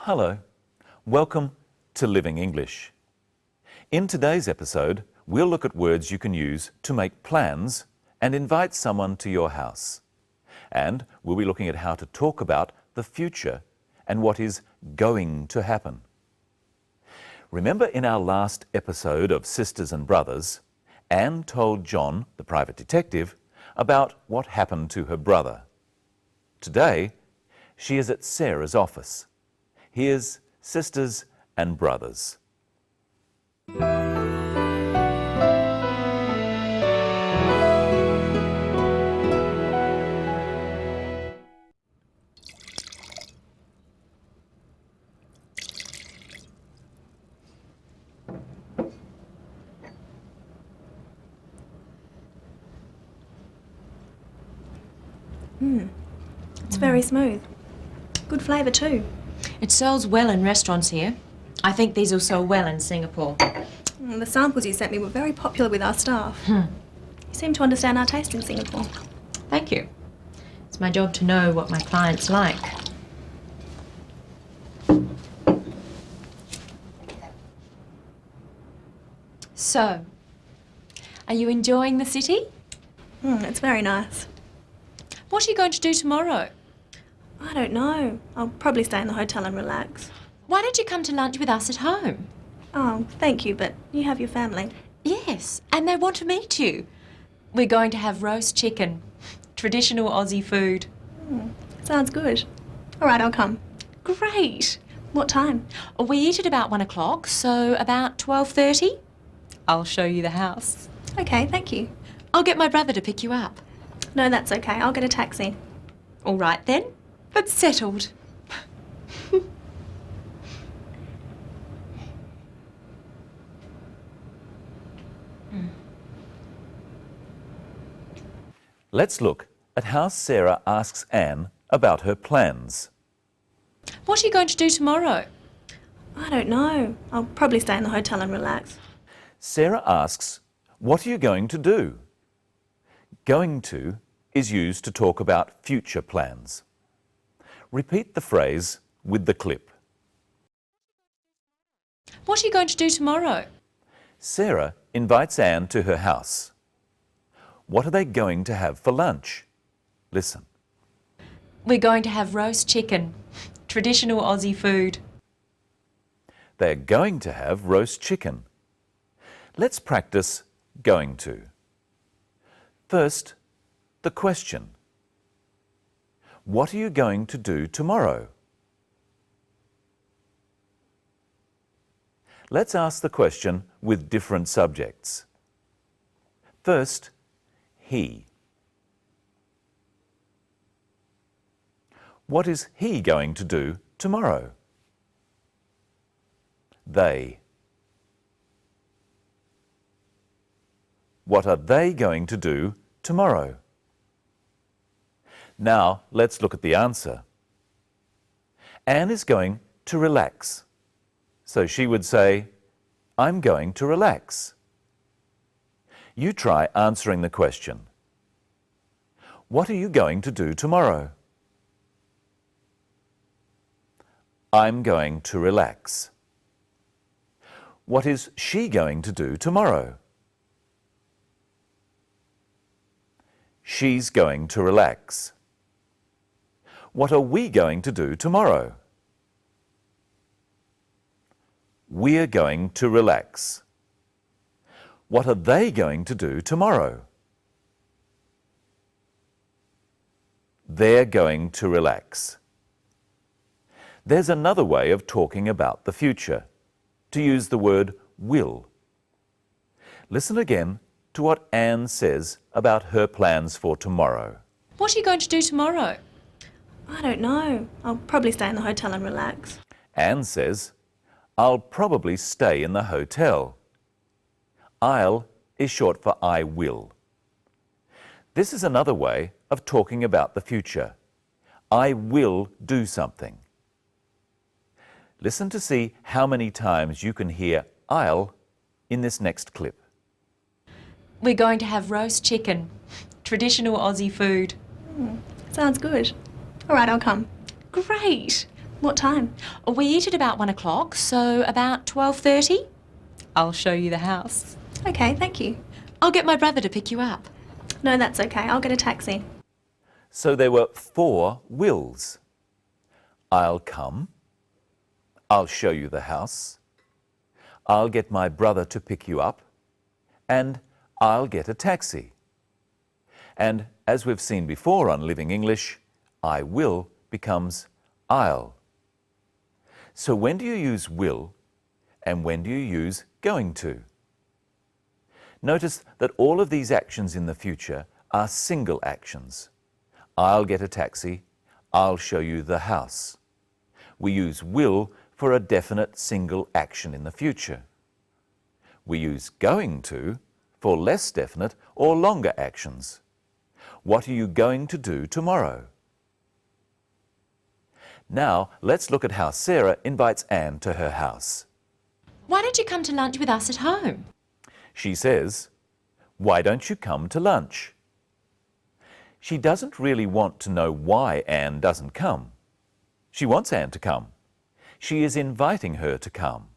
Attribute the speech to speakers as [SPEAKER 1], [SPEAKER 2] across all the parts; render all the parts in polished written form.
[SPEAKER 1] Hello, welcome to Living English. In today's episode, we'll look at words you can use to make plans and invite someone to your house. And we'll be looking at how to talk about the future and what is going to happen. Remember in our last episode of Sisters and Brothers, Anne told John, the private detective, about what happened to her brother. Today, she is at Sarah's office. Here's Sisters and Brothers.
[SPEAKER 2] It's very smooth. Good flavour too.
[SPEAKER 3] It sells well in restaurants here. I think these will sell well in Singapore.
[SPEAKER 2] The samples you sent me were very popular with our staff. You seem to understand our taste in Singapore.
[SPEAKER 3] Thank you. It's my job to know what my clients like. So, are you enjoying the city?
[SPEAKER 2] It's very nice.
[SPEAKER 3] What are you going to do tomorrow?
[SPEAKER 2] I don't know. I'll probably stay in the hotel and relax.
[SPEAKER 3] Why don't you come to lunch with us at home?
[SPEAKER 2] Oh, thank you, but you have your family.
[SPEAKER 3] Yes, and they want to meet you. We're going to have roast chicken, traditional Aussie food.
[SPEAKER 2] Sounds good. All right, I'll come.
[SPEAKER 3] Great.
[SPEAKER 2] What time?
[SPEAKER 3] We eat at about 1 o'clock, so about 12:30. I'll show you the house.
[SPEAKER 2] Okay, thank you.
[SPEAKER 3] I'll get my brother to pick you up.
[SPEAKER 2] No, that's okay. I'll get a taxi.
[SPEAKER 3] All right then, that's settled.
[SPEAKER 1] Let's look at how Sarah asks Anne about her plans.
[SPEAKER 3] What are you going to do tomorrow?
[SPEAKER 2] I don't know. I'll probably stay in the hotel and relax.
[SPEAKER 1] Sarah asks, "What are you going to do?" Going to is used to talk about future plans. Repeat the phrase with the clip.
[SPEAKER 3] What are you going to do tomorrow?
[SPEAKER 1] Sarah invites Anne to her house. What are they going to have for lunch? Listen.
[SPEAKER 3] We're going to have roast chicken, traditional Aussie food.
[SPEAKER 1] They're going to have roast chicken. Let's practice going to. First, the question. What are you going to do tomorrow? Let's ask the question with different subjects. First, he. What is he going to do tomorrow? They. What are they going to do tomorrow? Now, let's look at the answer. Anne is going to relax. So she would say, "I'm going to relax." You try answering the question. What are you going to do tomorrow? I'm going to relax. What is she going to do tomorrow? She's going to relax. What are we going to do tomorrow? We're going to relax. What are they going to do tomorrow? They're going to relax. There's another way of talking about the future, to use the word will. Listen again to what Anne says about her plans for tomorrow.
[SPEAKER 3] What are you going to do tomorrow?
[SPEAKER 2] I don't know. I'll probably stay in the hotel and relax.
[SPEAKER 1] Anne says, "I'll probably stay in the hotel." I'll is short for I will. This is another way of talking about the future. I will do something. Listen to see how many times you can hear I'll in this next clip.
[SPEAKER 3] We're going to have roast chicken, traditional Aussie food.
[SPEAKER 2] Sounds good. All right, I'll come.
[SPEAKER 3] Great.
[SPEAKER 2] What time?
[SPEAKER 3] We eat at about 1 o'clock, so about 12:30. I'll show you the house.
[SPEAKER 2] Okay, thank you.
[SPEAKER 3] I'll get my brother to pick you up.
[SPEAKER 2] No, that's okay. I'll get a taxi.
[SPEAKER 1] So there were 4 wills. I'll come. I'll show you the house. I'll get my brother to pick you up. And I'll get a taxi. And as we've seen before on Living English, I will becomes I'll. So when do you use will and when do you use going to? Notice that all of these actions in the future are single actions. I'll get a taxi. I'll show you the house. We use will for a definite single action in the future. We use going to for less definite or longer actions. What are you going to do tomorrow? Now, let's look at how Sarah invites Anne to her house.
[SPEAKER 3] Why don't you come to lunch with us at home?
[SPEAKER 1] She says, "Why don't you come to lunch?" She doesn't really want to know why Anne doesn't come. She wants Anne to come. She is inviting her to come.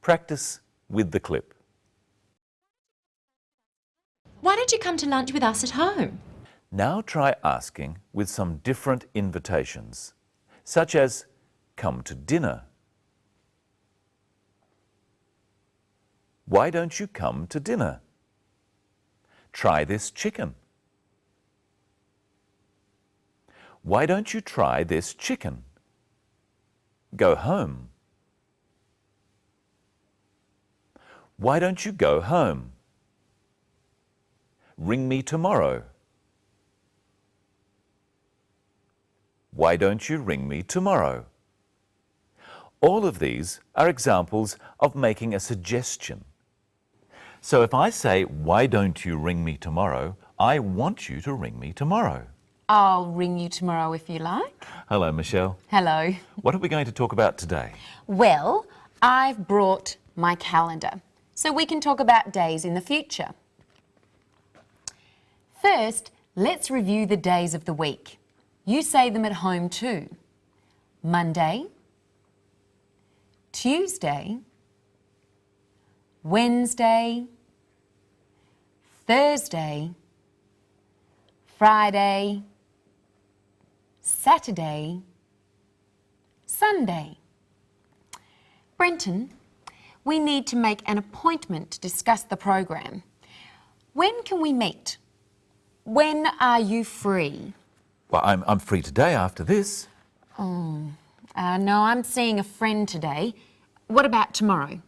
[SPEAKER 1] Practice with the clip.
[SPEAKER 3] Why don't you come to lunch with us at home?
[SPEAKER 1] Now try asking with some different invitations, such as, "Come to dinner." Why don't you come to dinner? Try this chicken. Why don't you try this chicken? Go home. Why don't you go home? Ring me tomorrow. Why don't you ring me tomorrow? All of these are examples of making a suggestion. So if I say, "Why don't you ring me tomorrow?" I want you to ring me tomorrow.
[SPEAKER 4] I'll ring you tomorrow if you like.
[SPEAKER 1] Hello, Michelle.
[SPEAKER 4] Hello.
[SPEAKER 1] What are we going to talk about today?
[SPEAKER 4] Well, I've brought my calendar so we can talk about days in the future. First, let's review the days of the week. You say them at home too. Monday, Tuesday, Wednesday, Thursday, Friday, Saturday, Sunday. Brenton, we need to make an appointment to discuss the program. When can we meet? When are you free?
[SPEAKER 1] Well, I'm free today after this.
[SPEAKER 4] No, I'm seeing a friend today. What about tomorrow?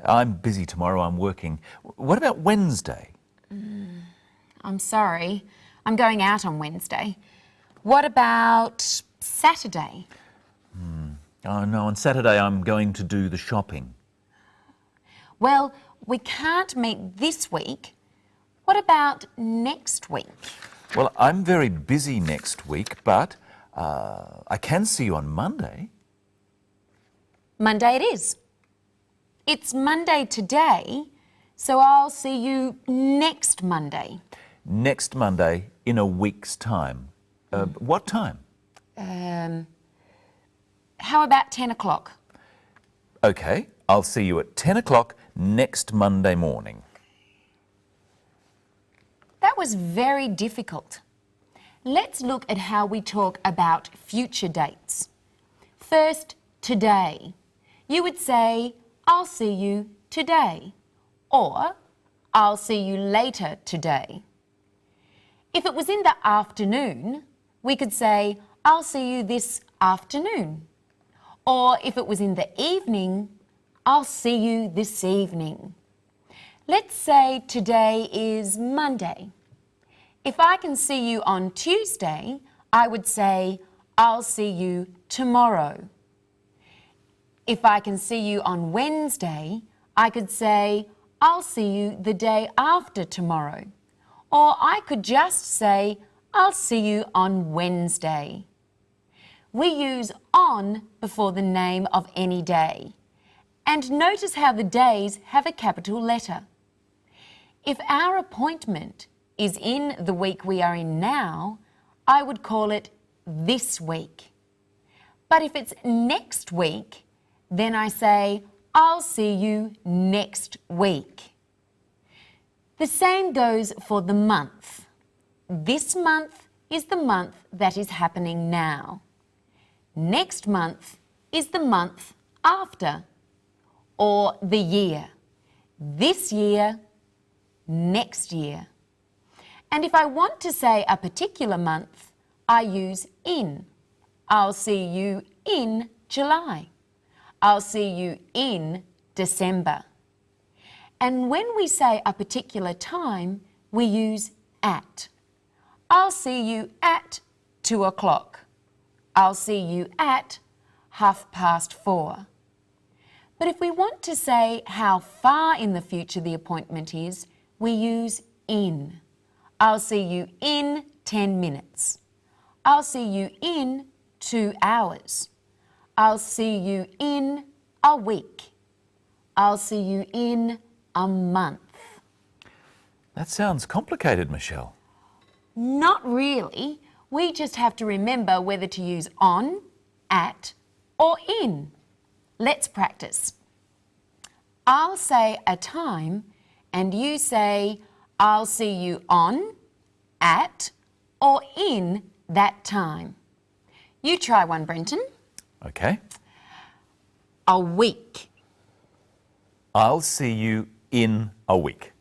[SPEAKER 1] I'm busy tomorrow, I'm working. What about Wednesday?
[SPEAKER 4] I'm sorry, I'm going out on Wednesday. What about Saturday?
[SPEAKER 1] Oh no, on Saturday I'm going to do the shopping.
[SPEAKER 4] Well, we can't meet this week. What about next week?
[SPEAKER 1] Well, I'm very busy next week, but I can see you on Monday.
[SPEAKER 4] Monday it is. It's Monday today, so I'll see you next Monday.
[SPEAKER 1] Next Monday in a week's time. What time?
[SPEAKER 4] How about 10 o'clock?
[SPEAKER 1] Okay, I'll see you at 10 o'clock next Monday morning.
[SPEAKER 4] That was very difficult. Let's look at how we talk about future dates. First, today. You would say, "I'll see you today," or "I'll see you later today." If it was in the afternoon, we could say, "I'll see you this afternoon." Or if it was in the evening, "I'll see you this evening." Let's say today is Monday. If I can see you on Tuesday, I would say, "I'll see you tomorrow." If I can see you on Wednesday, I could say, "I'll see you the day after tomorrow." Or I could just say, "I'll see you on Wednesday." We use on before the name of any day. And notice how the days have a capital letter. If our appointment is in the week we are in now, I would call it this week. But if it's next week, then I say, I'll see you next week. The same goes for the month. This month is the month that is happening now. Next month is the month after, or the year. This year, next year. And if I want to say a particular month, I use in. I'll see you in July. I'll see you in December. And when we say a particular time, we use at. I'll see you at 2 o'clock. I'll see you at 4:30. But if we want to say how far in the future the appointment is, we use in. I'll see you in 10 minutes. I'll see you in 2 hours. I'll see you in a week. I'll see you in a month.
[SPEAKER 1] That sounds complicated, Michelle.
[SPEAKER 4] Not really. We just have to remember whether to use on, at, or in. Let's practice. I'll say a time and you say, I'll see you on, at, or in that time. You try one, Brenton.
[SPEAKER 1] Okay.
[SPEAKER 4] A week.
[SPEAKER 1] I'll see you in a week.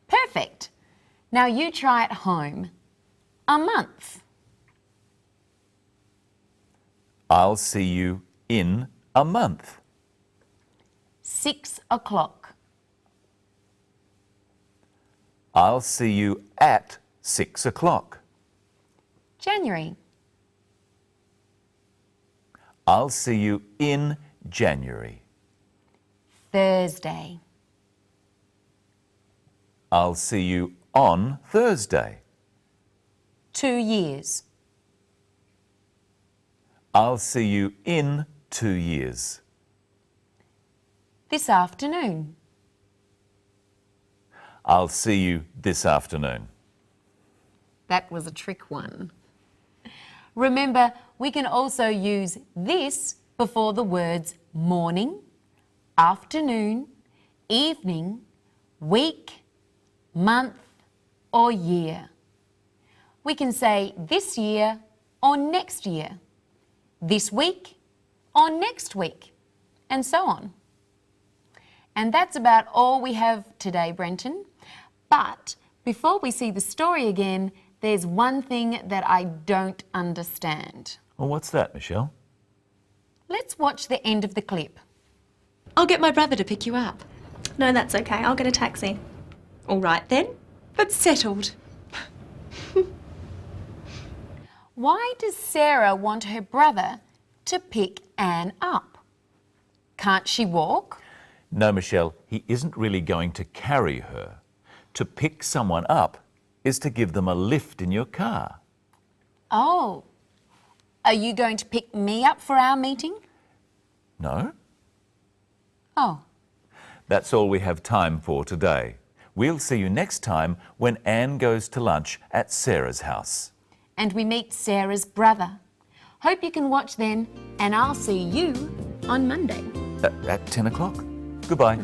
[SPEAKER 4] Perfect. Now you try at home. A month.
[SPEAKER 1] I'll see you in a month.
[SPEAKER 4] 6 o'clock.
[SPEAKER 1] I'll see you at 6 o'clock.
[SPEAKER 4] January.
[SPEAKER 1] I'll see you in January.
[SPEAKER 4] Thursday.
[SPEAKER 1] I'll see you on Thursday.
[SPEAKER 4] 2 years.
[SPEAKER 1] I'll see you in 2 years.
[SPEAKER 4] This afternoon.
[SPEAKER 1] I'll see you this afternoon.
[SPEAKER 4] That was a trick one. Remember, we can also use this before the words morning, afternoon, evening, week, month, or year. We can say this year or next year, this week or next week, and so on. And that's about all we have today, Brenton. But before we see the story again, there's one thing that I don't understand.
[SPEAKER 1] Well, what's that, Michelle?
[SPEAKER 4] Let's watch the end of the clip.
[SPEAKER 3] I'll get my brother to pick you up.
[SPEAKER 2] No, that's okay. I'll get a taxi.
[SPEAKER 3] All right then, but settled.
[SPEAKER 4] Why does Sarah want her brother to pick Anne up? Can't she walk?
[SPEAKER 1] No, Michelle, he isn't really going to carry her. To pick someone up is to give them a lift in your car.
[SPEAKER 4] Oh, are you going to pick me up for our meeting?
[SPEAKER 1] No?
[SPEAKER 4] Oh.
[SPEAKER 1] That's all we have time for today. We'll see you next time when Anne goes to lunch at Sarah's house.
[SPEAKER 4] And we meet Sarah's brother. Hope you can watch then, and I'll see you on Monday.
[SPEAKER 1] At 10 o'clock. Goodbye.